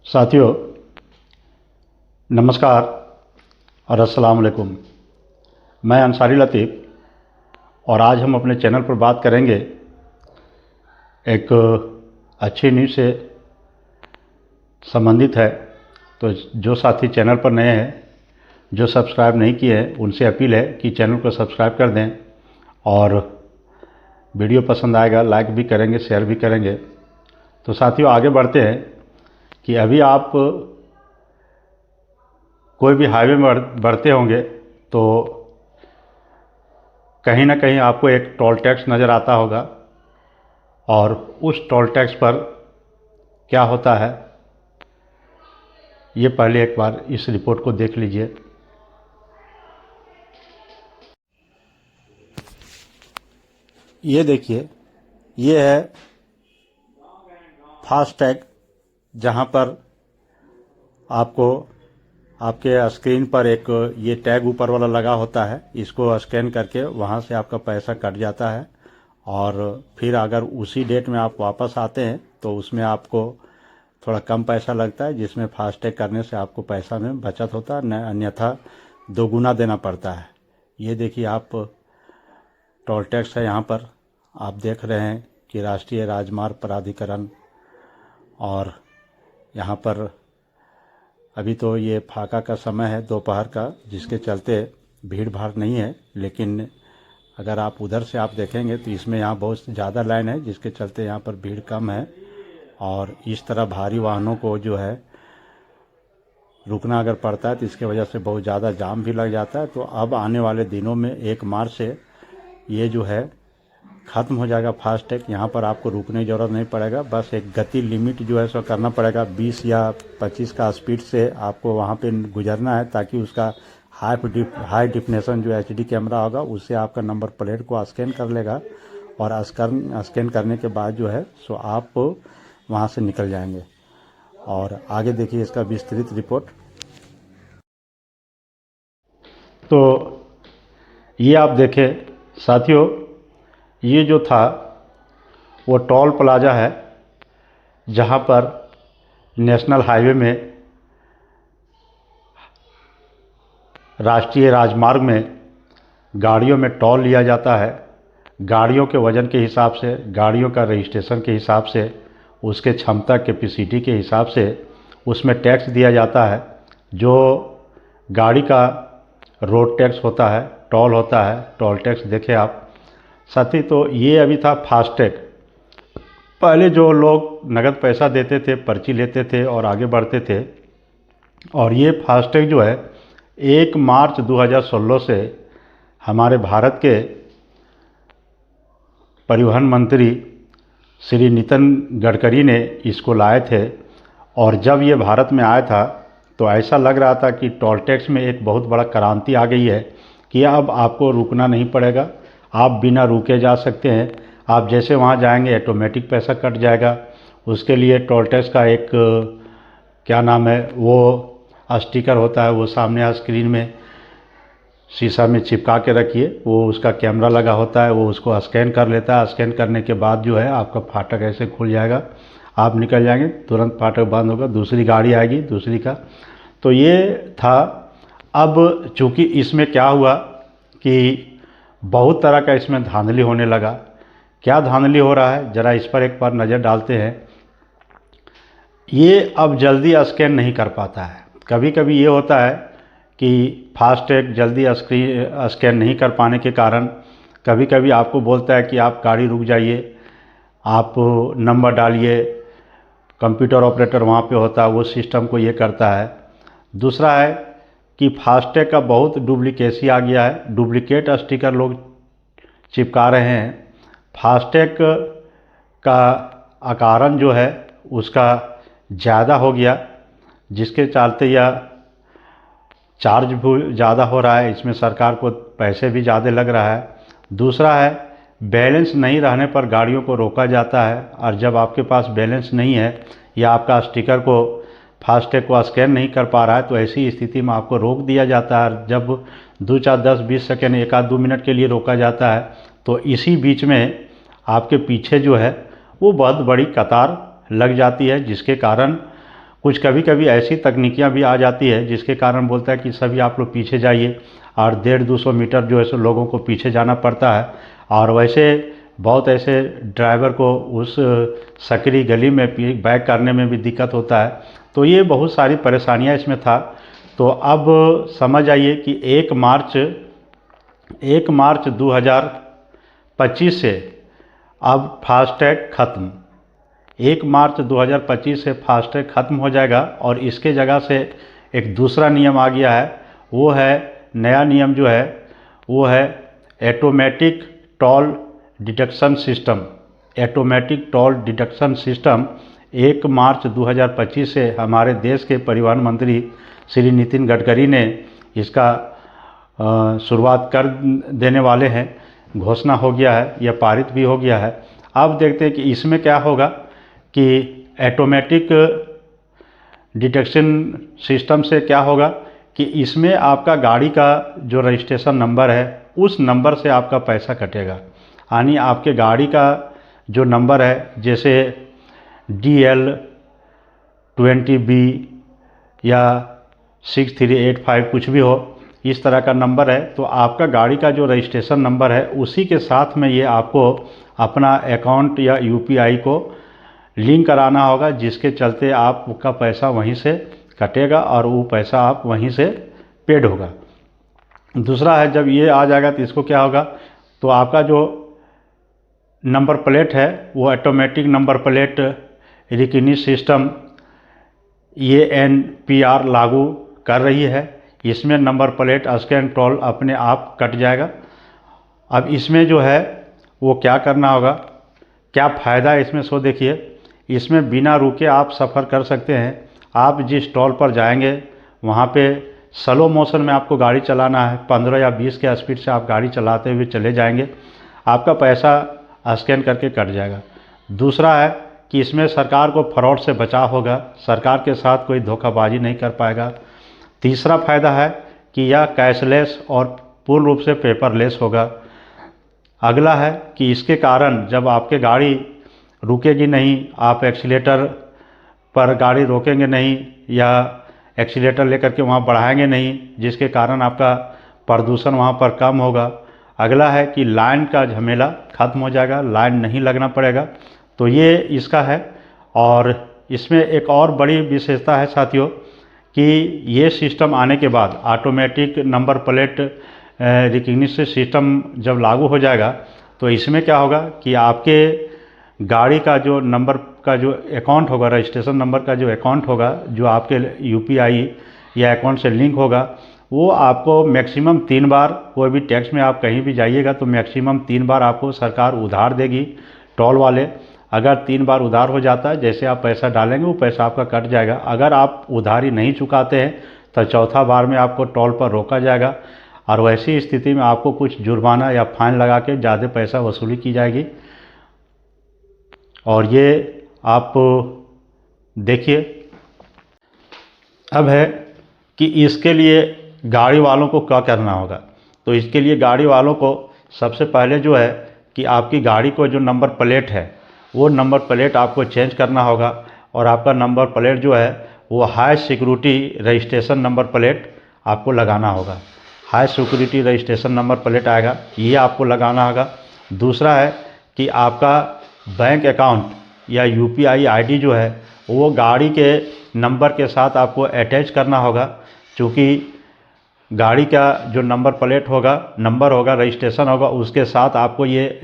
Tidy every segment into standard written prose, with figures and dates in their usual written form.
साथियों, नमस्कार और अस्सलाम वालेकुम। मैं अंसारी लतीफ़ और आज हम अपने चैनल पर बात करेंगे एक अच्छी न्यूज़ से संबंधित है। तो जो साथी चैनल पर नए हैं, जो सब्सक्राइब नहीं किए हैं, उनसे अपील है कि चैनल को सब्सक्राइब कर दें और वीडियो पसंद आएगा लाइक भी करेंगे, शेयर भी करेंगे। तो साथियों, आगे बढ़ते हैं कि अभी आप कोई भी हाईवे में बढ़ते होंगे तो कहीं ना कहीं आपको एक टोल टैक्स नज़र आता होगा और उस टोल टैक्स पर क्या होता है, ये पहले एक बार इस रिपोर्ट को देख लीजिए। ये देखिए, ये है फास्टैग, जहाँ पर आपको आपके स्क्रीन पर एक ये टैग ऊपर वाला लगा होता है। इसको स्कैन करके वहाँ से आपका पैसा कट जाता है और फिर अगर उसी डेट में आप वापस आते हैं तो उसमें आपको थोड़ा कम पैसा लगता है, जिसमें फास्टैग करने से आपको पैसा में बचत होता है, अन्यथा दोगुना देना पड़ता है। ये देखिए, आप टोल टैक्स है यहाँ पर, आप देख रहे हैं कि राष्ट्रीय राजमार्ग प्राधिकरण, और यहाँ पर अभी तो ये फाका का समय है दोपहर का, जिसके चलते भीड़ भाड़ नहीं है। लेकिन अगर आप उधर से आप देखेंगे तो इसमें यहाँ बहुत ज़्यादा लाइन है, जिसके चलते यहाँ पर भीड़ कम है। और इस तरह भारी वाहनों को जो है रुकना अगर पड़ता है तो इसके वजह से बहुत ज़्यादा जाम भी लग जाता है। तो अब आने वाले दिनों में 1 मार्च से ये जो है ख़त्म हो जाएगा फास्टैग। यहाँ पर आपको रुकने की ज़रूरत नहीं पड़ेगा, बस एक गति लिमिट जो है सो करना पड़ेगा। 20 या 25 का स्पीड से आपको वहाँ पे गुजरना है, ताकि उसका हाई डिफिनेशन जो HD कैमरा होगा उससे आपका नंबर प्लेट को स्कैन कर लेगा, और स्कैन करने के बाद जो है सो आप वहाँ से निकल जाएंगे। और आगे देखिए इसका विस्तृत रिपोर्ट। तो ये आप देखें साथियों, ये जो था वो टोल प्लाज़ा है, जहाँ पर नेशनल हाईवे में, राष्ट्रीय राजमार्ग में गाड़ियों में टोल लिया जाता है। गाड़ियों के वज़न के हिसाब से, गाड़ियों का रजिस्ट्रेशन के हिसाब से, उसके क्षमता कैपेसिटी के हिसाब से उसमें टैक्स दिया जाता है। जो गाड़ी का रोड टैक्स होता है, टोल होता है, टोल टैक्स देखे आप साथी। तो ये अभी था फास्टैग। पहले जो लोग नगद पैसा देते थे, पर्ची लेते थे और आगे बढ़ते थे, और ये फास्टैग जो है 1 मार्च 2016 से हमारे भारत के परिवहन मंत्री श्री नितिन गडकरी ने इसको लाए थे। और जब ये भारत में आया था तो ऐसा लग रहा था कि टोल टैक्स में एक बहुत बड़ा क्रांति आ गई है कि अब आपको रुकना नहीं पड़ेगा, आप बिना रुके जा सकते हैं। आप जैसे वहाँ जाएंगे ऑटोमेटिक पैसा कट जाएगा। उसके लिए टोल टैक्स का एक क्या नाम है, वो स्टिकर होता है, वो सामने स्क्रीन में शीशा में चिपका के रखिए। वो उसका कैमरा लगा होता है, वो उसको स्कैन कर लेता है। स्कैन करने के बाद जो है आपका फाटक ऐसे खुल जाएगा, आप निकल जाएंगे, तुरंत फाटक बंद होगा, दूसरी गाड़ी आएगी दूसरी का। तो ये था। अब चूँकि इसमें क्या हुआ कि बहुत तरह का इसमें धांधली होने लगा। क्या धांधली हो रहा है, ज़रा इस पर एक बार नज़र डालते हैं। ये अब जल्दी स्कैन नहीं कर पाता है। कभी कभी ये होता है कि फास्टैग जल्दी स्कैन नहीं कर पाने के कारण कभी कभी आपको बोलता है कि आप गाड़ी रुक जाइए, आप नंबर डालिए। कंप्यूटर ऑपरेटर वहाँ पे होता है, वो सिस्टम को ये करता है। दूसरा है कि फास्टैग का बहुत डुप्लीकेसी आ गया है, डुप्लीकेट स्टिकर लोग चिपका रहे हैं। फास्टैग का आकारण जो है उसका ज़्यादा हो गया, जिसके चलते यह चार्ज भी ज़्यादा हो रहा है, इसमें सरकार को पैसे भी ज़्यादा लग रहा है। दूसरा है बैलेंस नहीं रहने पर गाड़ियों को रोका जाता है, और जब आपके पास बैलेंस नहीं है या आपका स्टिकर को फास्टैग को स्कैन नहीं कर पा रहा है तो ऐसी स्थिति में आपको रोक दिया जाता है। जब 2, 4, 10, 20 सेकेंड, 1 आध 2 मिनट के लिए रोका जाता है तो इसी बीच में आपके पीछे जो है वो बहुत बड़ी कतार लग जाती है, जिसके कारण कुछ कभी कभी ऐसी तकनीकियाँ भी आ जाती है जिसके कारण बोलता है कि सभी आप लोग पीछे जाइए, और 150-200 मीटर जो है सो लोगों को पीछे जाना पड़ता है। और वैसे बहुत ऐसे ड्राइवर को उस सकरी गली में बैक करने में भी दिक्कत होता है। तो ये बहुत सारी परेशानियां इसमें था। तो अब समझ आइए कि 1 मार्च 2025 से अब फास्टैग ख़त्म। 1 मार्च 2025 से फास्टैग ख़त्म हो जाएगा और इसके जगह से एक दूसरा नियम आ गया है। वो है, नया नियम जो है वो है automatic toll deduction system. Automatic toll deduction system 1 मार्च 2025 से हमारे देश के परिवहन मंत्री श्री नितिन गडकरी ने इसका शुरुआत कर देने वाले हैं। घोषणा हो गया है, यह पारित भी हो गया है। अब देखते हैं कि इसमें क्या होगा कि ऑटोमेटिक डिटेक्शन सिस्टम से क्या होगा कि इसमें आपका गाड़ी का जो रजिस्ट्रेशन नंबर है उस नंबर से आपका पैसा कटेगा। यानी आपके गाड़ी का जो नंबर है, जैसे DL20B या 6385 कुछ भी हो, इस तरह का नंबर है, तो आपका गाड़ी का जो रजिस्ट्रेशन नंबर है उसी के साथ में ये आपको अपना अकाउंट या UPI को लिंक कराना होगा, जिसके चलते आपका पैसा वहीं से कटेगा और वो पैसा आप वहीं से पेड होगा। दूसरा है, जब ये आ जाएगा तो इसको क्या होगा, तो आपका जो नंबर प्लेट है वो automatic number plate recognition system ये NPR लागू कर रही है। इसमें नंबर प्लेट स्कैन टोल अपने आप कट जाएगा। अब इसमें जो है वो क्या करना होगा, क्या फ़ायदा है इसमें, सो देखिए। इसमें बिना रुके आप सफ़र कर सकते हैं। आप जिस टोल पर जाएंगे वहाँ पे स्लो मोशन में आपको गाड़ी चलाना है, 15 या 20 के स्पीड से आप गाड़ी चलाते हुए चले जाएंगे, आपका पैसा स्कैन करके कट जाएगा। दूसरा है कि इसमें सरकार को फ्रॉड से बचाव होगा, सरकार के साथ कोई धोखाबाजी नहीं कर पाएगा। तीसरा फ़ायदा है कि यह कैशलेस और पूर्ण रूप से पेपरलेस होगा। अगला है कि इसके कारण जब आपके गाड़ी रुकेगी नहीं, आप एक्सीलेटर पर गाड़ी रोकेंगे नहीं या एक्सीलेटर लेकर के वहाँ बढ़ाएंगे नहीं, जिसके कारण आपका प्रदूषण वहाँ पर कम होगा। अगला है कि लाइन का झमेला ख़त्म हो जाएगा, लाइन नहीं लगना पड़ेगा। तो ये इसका है। और इसमें एक और बड़ी विशेषता है साथियों कि ये सिस्टम आने के बाद automatic number plate recognition system जब लागू हो जाएगा तो इसमें क्या होगा कि आपके गाड़ी का जो नंबर का जो अकाउंट होगा, रजिस्ट्रेशन नंबर का जो अकाउंट होगा, जो आपके UPI या अकाउंट से लिंक होगा, वो आपको मैक्सिमम 3 बार, कोई भी टैक्स में आप कहीं भी जाइएगा तो मैक्सिमम 3 बार आपको सरकार उधार देगी टोल वाले। अगर 3 बार उधार हो जाता है, जैसे आप पैसा डालेंगे वो पैसा आपका कट जाएगा। अगर आप उधारी नहीं चुकाते हैं तो चौथा बार में आपको टोल पर रोका जाएगा और वैसी स्थिति में आपको कुछ जुर्माना या फाइन लगा के ज़्यादा पैसा वसूली की जाएगी। और ये आप देखिए। अब है कि इसके लिए गाड़ी वालों को क्या करना होगा। तो इसके लिए गाड़ी वालों को सबसे पहले जो है कि आपकी गाड़ी को जो नंबर प्लेट है वो नंबर प्लेट आपको चेंज करना होगा। और आपका नंबर प्लेट जो है वो high security registration number plate आपको लगाना होगा। High security registration number plate आएगा, ये आपको लगाना होगा। दूसरा है कि आपका बैंक अकाउंट या UPI ID जो है वो गाड़ी के नंबर के साथ आपको अटैच करना होगा। चूँकि गाड़ी का जो नंबर प्लेट होगा, नंबर होगा, रजिस्ट्रेशन होगा, उसके साथ आपको ये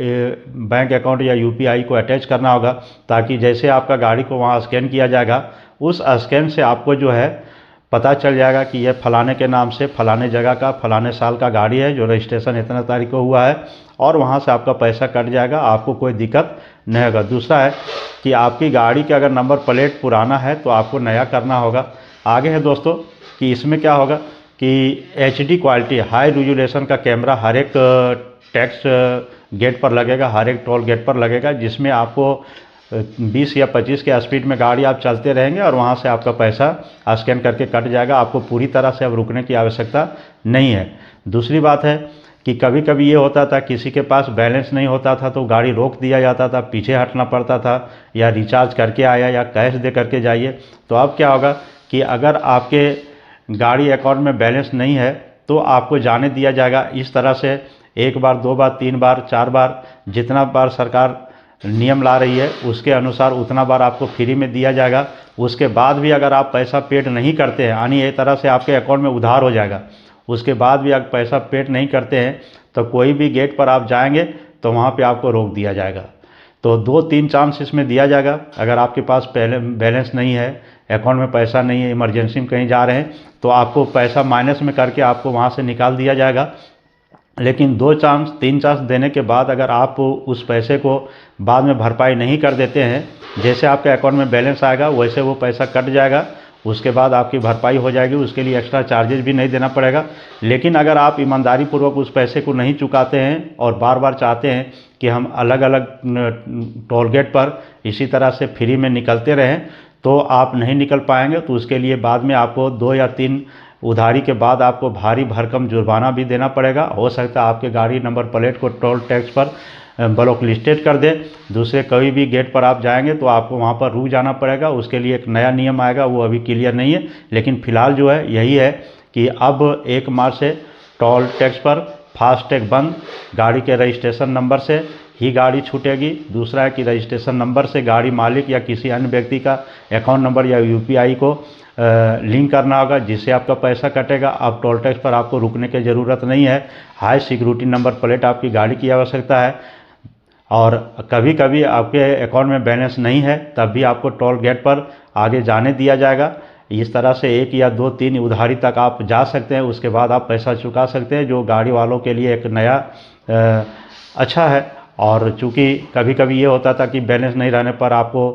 बैंक अकाउंट या UPI को अटैच करना होगा, ताकि जैसे आपका गाड़ी को वहाँ स्कैन किया जाएगा उस स्कैन से आपको जो है पता चल जाएगा कि यह फलाने के नाम से फलाने जगह का फलाने साल का गाड़ी है, जो रजिस्ट्रेशन इतना तारीख को हुआ है, और वहाँ से आपका पैसा कट जाएगा, आपको कोई दिक्कत नहीं होगा। दूसरा है कि आपकी गाड़ी का अगर नंबर प्लेट पुराना है तो आपको नया करना होगा। आगे है दोस्तों कि इसमें क्या होगा कि HD क्वालिटी, हाई रेजोल्यूशन का कैमरा हर एक टैक्स गेट पर लगेगा, हर एक टोल गेट पर लगेगा, जिसमें आपको 20 या 25 के स्पीड में गाड़ी आप चलते रहेंगे और वहाँ से आपका पैसा स्कैन करके कट जाएगा। आपको पूरी तरह से अब रुकने की आवश्यकता नहीं है। दूसरी बात है कि कभी कभी ये होता था किसी के पास बैलेंस नहीं होता था तो गाड़ी रोक दिया जाता था, पीछे हटना पड़ता था, या रिचार्ज करके आया या कैश दे करके जाइए। तो अब क्या होगा कि अगर आपके गाड़ी अकाउंट में बैलेंस नहीं है तो आपको जाने दिया जाएगा। इस तरह से एक बार, दो बार, तीन बार, चार बार, जितना बार सरकार नियम ला रही है उसके अनुसार उतना बार आपको फ्री में दिया जाएगा। उसके बाद भी अगर आप पैसा पेड नहीं करते हैं, यानी एक तरह से आपके अकाउंट में उधार हो जाएगा, उसके बाद भी अगर पैसा पेड नहीं करते हैं तो कोई भी गेट पर आप जाएंगे तो वहाँ पे आपको रोक दिया जाएगा। तो 2-3 चांस इसमें दिया जाएगा। अगर आपके पास पहले बैलेंस नहीं है, अकाउंट में पैसा नहीं है, इमरजेंसी में कहीं जा रहे हैं, तो आपको पैसा माइनस में करके आपको वहाँ से निकाल दिया जाएगा। लेकिन 2 चांस 3 चांस देने के बाद अगर आप उस पैसे को बाद में भरपाई नहीं कर देते हैं, जैसे आपके अकाउंट में बैलेंस आएगा वैसे वो पैसा कट जाएगा, उसके बाद आपकी भरपाई हो जाएगी, उसके लिए एक्स्ट्रा चार्जेस भी नहीं देना पड़ेगा। लेकिन अगर आप ईमानदारी पूर्वक उस पैसे को नहीं चुकाते हैं और बार बार चाहते हैं कि हम अलग अलग टोल गेट पर इसी तरह से फ्री में निकलते रहें, तो आप नहीं निकल पाएंगे। तो उसके लिए बाद में आपको 2 या 3 उधारी के बाद आपको भारी भरकम जुर्माना भी देना पड़ेगा। हो सकता है आपके गाड़ी नंबर प्लेट को टोल टैक्स पर ब्लॉक लिस्टेड कर दे। दूसरे कोई भी गेट पर आप जाएंगे तो आपको वहाँ पर रुक जाना पड़ेगा। उसके लिए एक नया नियम आएगा, वो अभी क्लियर नहीं है, लेकिन फ़िलहाल जो है यही है कि अब 1 मार्च से टोल टैक्स पर फास्टैग बंद, गाड़ी के रजिस्ट्रेशन नंबर से ही गाड़ी छूटेगी। दूसरा है कि रजिस्ट्रेशन नंबर से गाड़ी मालिक या किसी अन्य व्यक्ति का अकाउंट नंबर या यूपीआई को लिंक करना होगा, जिससे आपका पैसा कटेगा। अब टोल टैक्स पर आपको रुकने की ज़रूरत नहीं है। हाई सिक्योरिटी नंबर प्लेट आपकी गाड़ी की आवश्यकता है। और कभी कभी आपके अकाउंट में बैलेंस नहीं है तब भी आपको टोल गेट पर आगे जाने दिया जाएगा। इस तरह से 1 या 2, 3 उधारी तक आप जा सकते हैं, उसके बाद आप पैसा चुका सकते हैं, जो गाड़ी वालों के लिए एक नया अच्छा है। और चूँकि कभी कभी ये होता था कि बैलेंस नहीं रहने पर आपको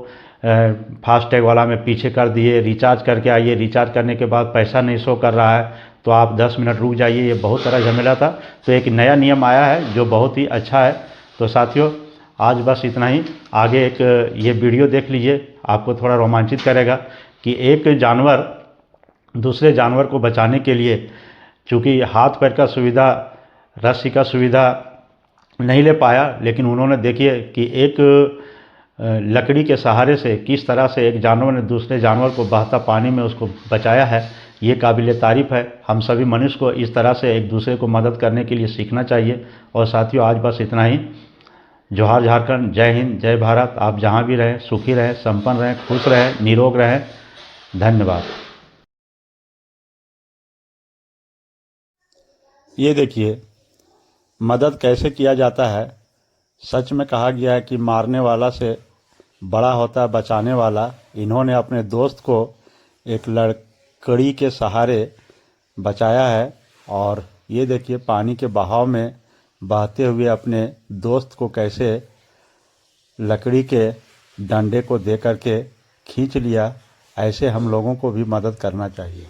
फास्टैग वाला में पीछे कर दिए, रिचार्ज करके आइए, रिचार्ज करने के बाद पैसा नहीं शो कर रहा है तो आप 10 मिनट रुक जाइए, ये बहुत सारा झमेला था। तो एक नया नियम आया है जो बहुत ही अच्छा है। तो साथियों, आज बस इतना ही। आगे एक ये वीडियो देख लीजिए, आपको थोड़ा रोमांचित करेगा कि एक जानवर दूसरे जानवर को बचाने के लिए, चूँकि हाथ पैर का सुविधा, रस्सी का सुविधा नहीं ले पाया, लेकिन उन्होंने देखिए कि एक लकड़ी के सहारे से किस तरह से एक जानवर ने दूसरे जानवर को बहता पानी में उसको बचाया है। ये काबिल तारीफ़ है। हम सभी मनुष्य को इस तरह से एक दूसरे को मदद करने के लिए सीखना चाहिए। और साथियों, आज बस इतना ही। जोहार झारखंड, जय हिंद, जय भारत। आप जहाँ भी रहें सुखी रहें, संपन्न रहें, खुश रहें, निरोग रहें। धन्यवाद। ये देखिए मदद कैसे किया जाता है। सच में कहा गया है कि मारने वाला से बड़ा होता है बचाने वाला। इन्होंने अपने दोस्त को एक लकड़ी के सहारे बचाया है। और ये देखिए पानी के बहाव में बहते हुए अपने दोस्त को कैसे लकड़ी के डंडे को दे करके खींच लिया। ऐसे हम लोगों को भी मदद करना चाहिए।